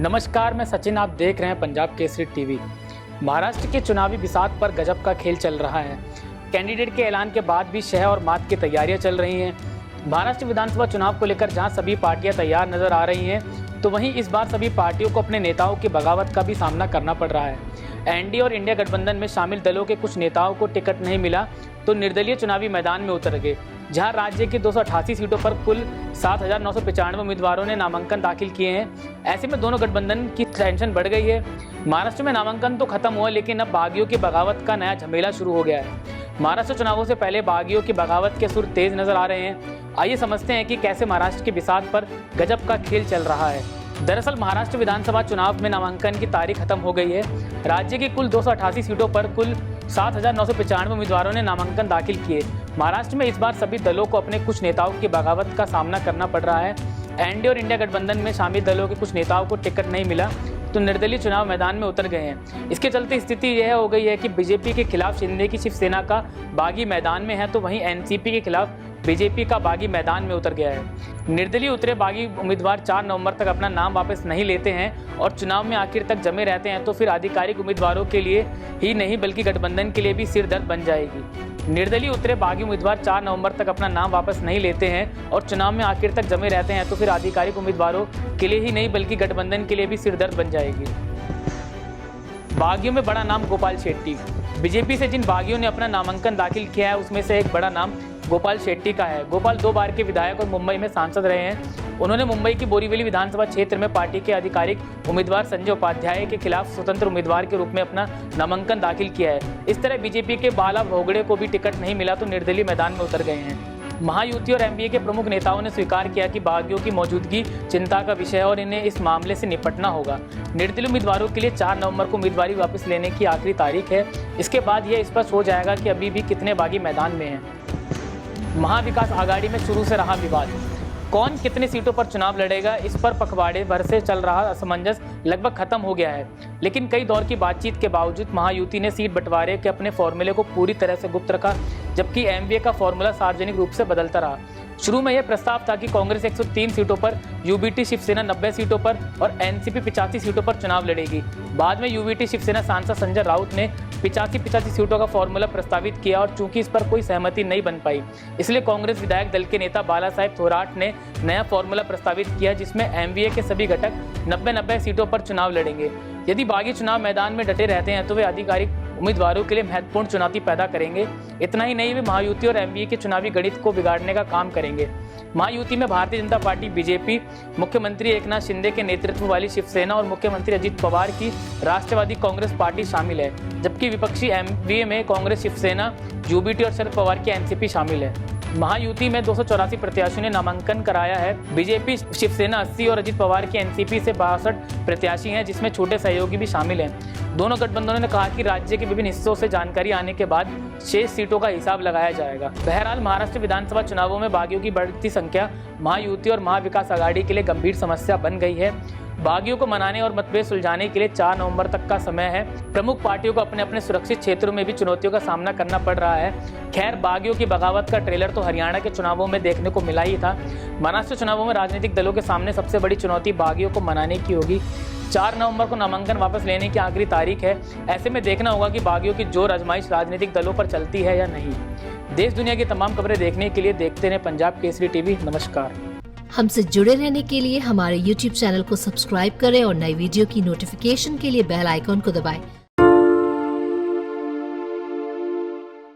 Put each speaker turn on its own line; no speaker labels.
नमस्कार, मैं सचिन। आप देख रहे हैं पंजाब केसरी टीवी। महाराष्ट्र के चुनावी बिसात पर गजब का खेल चल रहा है। कैंडिडेट के ऐलान के बाद भी शह और मात की तैयारियां चल रही हैं। महाराष्ट्र विधानसभा चुनाव को लेकर जहां सभी पार्टियां तैयार नजर आ रही हैं, तो वहीं इस बार सभी पार्टियों को अपने नेताओं की बगावत का भी सामना करना पड़ रहा है। एनडीए और इंडिया गठबंधन में शामिल दलों के कुछ नेताओं को टिकट नहीं मिला तो निर्दलीय चुनावी मैदान में उतर गए। जहां राज्य की 288 सीटों पर कुल 7,995 उम्मीदवारों ने नामांकन दाखिल किए हैं। ऐसे में दोनों गठबंधन की टेंशन बढ़ गई है। महाराष्ट्र में नामांकन तो खत्म हुआ, लेकिन अब बागियों की बगावत का नया झमेला शुरू हो गया है। महाराष्ट्र चुनावों से पहले बागियों की बगावत के सुर तेज नजर आ रहे हैं। आइए समझते हैं कि कैसे महाराष्ट्र के बिसात पर गजब का खेल चल रहा है। दरअसल महाराष्ट्र विधानसभा चुनाव में नामांकन की तारीख खत्म हो गई है। राज्य की कुल 288 सीटों पर कुल 7,995 उम्मीदवारों ने नामांकन दाखिल किए। महाराष्ट्र में इस बार सभी दलों को अपने कुछ नेताओं की बगावत का सामना करना पड़ रहा है। एनडीए और इंडिया गठबंधन में शामिल दलों के कुछ नेताओं को टिकट नहीं मिला तो निर्दलीय चुनाव मैदान में उतर गए हैं। इसके चलते स्थिति यह हो गई है कि बीजेपी के खिलाफ शिंदे की शिवसेना का बागी मैदान में है, तो वहीं एनसीपी के खिलाफ बीजेपी का बागी मैदान में उतर गया है। निर्दलीय उतरे बागी उम्मीदवार 4 नवंबर तक अपना नाम वापस नहीं लेते हैं और चुनाव में आखिर तक जमे रहते हैं, तो फिर आधिकारिक उम्मीदवारों के लिए ही नहीं बल्कि गठबंधन के लिए भी सिरदर्द बन जाएगी। निर्दलीय उतरे बागी उम्मीदवार 4 नवंबर तक अपना नाम वापस नहीं लेते हैं और चुनाव में आखिर तक जमे रहते हैं, तो फिर आधिकारिक उम्मीदवारों के लिए ही नहीं बल्कि गठबंधन के लिए भी सिरदर्द बन जाएगी। बागियों में बड़ा नाम गोपाल शेट्टी। बीजेपी से जिन बागियों ने अपना नामांकन दाखिल किया है उसमें से एक बड़ा नाम गोपाल शेट्टी का है। गोपाल 2 बार के विधायक और मुंबई में सांसद रहे हैं। उन्होंने मुंबई की बोरीवली विधानसभा क्षेत्र में पार्टी के आधिकारिक उम्मीदवार संजय उपाध्याय के खिलाफ स्वतंत्र उम्मीदवार के रूप में अपना नामांकन दाखिल किया है। इस तरह बीजेपी के बाला भोगड़े को भी टिकट नहीं मिला तो निर्दलीय मैदान में उतर गए हैं। महायुति और एमबीए के प्रमुख नेताओं ने स्वीकार किया कि बागियों की मौजूदगी चिंता का विषय है और इन्हें इस मामले से निपटना होगा। निर्दलीय उम्मीदवारों के लिए 4 नवंबर को उम्मीदवारी वापस लेने की आखिरी तारीख है। इसके बाद यह स्पष्ट हो जाएगा कि अभी भी कितने बागी मैदान में हैं। महाविकास आघाड़ी में शुरू से रहा विवाद। कौन कितनी सीटों पर चुनाव लड़ेगा, इस पर पखवाड़े भर से चल रहा असमंजस लगभग खत्म हो गया है, लेकिन कई दौर की बातचीत के बावजूद महायुति ने सीट बंटवारे के अपने फॉर्मूले को पूरी तरह से गुप्त रखा, जबकि एमवीए का फॉर्मूला सार्वजनिक रूप से बदलता रहा। शुरू में यह प्रस्ताव था कि कांग्रेस 103 सीटों पर, यूबीटी शिवसेना 90 सीटों पर और एनसीपी 85 सीटों पर चुनाव लड़ेगी। बाद में यूबीटी शिवसेना सांसद संजय राउत ने 85 सीटों का फॉर्मूला प्रस्तावित किया और चूंकि इस पर कोई सहमति नहीं बन पाई, इसलिए कांग्रेस विधायक दल के नेता बाला साहेब थोराट ने नया फॉर्मूला प्रस्तावित किया, जिसमें एमवीए के सभी घटक 90 सीटों पर चुनाव लड़ेंगे। यदि बागी चुनाव मैदान में डटे रहते हैं तो वे आधिकारिक उम्मीदवारों के लिए महत्वपूर्ण चुनौती पैदा करेंगे। इतना ही नहीं, वे महायुति और एमवीए के चुनावी गणित को बिगाड़ने का काम करेंगे। महायुति में भारतीय जनता पार्टी, बीजेपी, मुख्यमंत्री एकनाथ शिंदे के नेतृत्व वाली शिवसेना और मुख्यमंत्री अजित पवार की राष्ट्रवादी कांग्रेस पार्टी शामिल है, जबकि विपक्षी एमवीए में कांग्रेस, शिवसेना, यूबीटी और शरद पवार की एनसीपी शामिल है। महायुति में 284 प्रत्याशियों ने नामांकन कराया है। बीजेपी, शिवसेना 80 और अजित पवार की एनसीपी से 62 प्रत्याशी हैं, जिसमें छोटे सहयोगी भी शामिल हैं। दोनों गठबंधनों ने कहा कि राज्य के विभिन्न हिस्सों से जानकारी आने के बाद शेष सीटों का हिसाब लगाया जाएगा। बहरहाल महाराष्ट्र विधानसभा चुनावों में बागियों की बढ़ती संख्या महायुति और महाविकास आघाड़ी के लिए गंभीर समस्या बन गई है। बागियों को मनाने और मतभेद सुलझाने के लिए 4 नवंबर तक का समय है। प्रमुख पार्टियों को अपने अपने सुरक्षित क्षेत्रों में भी चुनौतियों का सामना करना पड़ रहा है। खैर, बागियों की बगावत का ट्रेलर तो हरियाणा के चुनावों में देखने को मिला ही था। महाराष्ट्र चुनावों में राजनीतिक दलों के सामने सबसे बड़ी चुनौती बागियों को मनाने की होगी। 4 नवंबर को नामांकन वापस लेने की आखिरी तारीख है। ऐसे में देखना होगा कि बागियों की जोर आजमाइश राजनीतिक दलों पर चलती है या नहीं। देश दुनिया की तमाम खबरें देखने के लिए देखते रहें पंजाब केसरी टीवी। नमस्कार।
हमसे जुड़े रहने के लिए हमारे YouTube चैनल को सब्सक्राइब करें और नई वीडियो की नोटिफिकेशन के लिए बेल आइकॉन को दबाएं।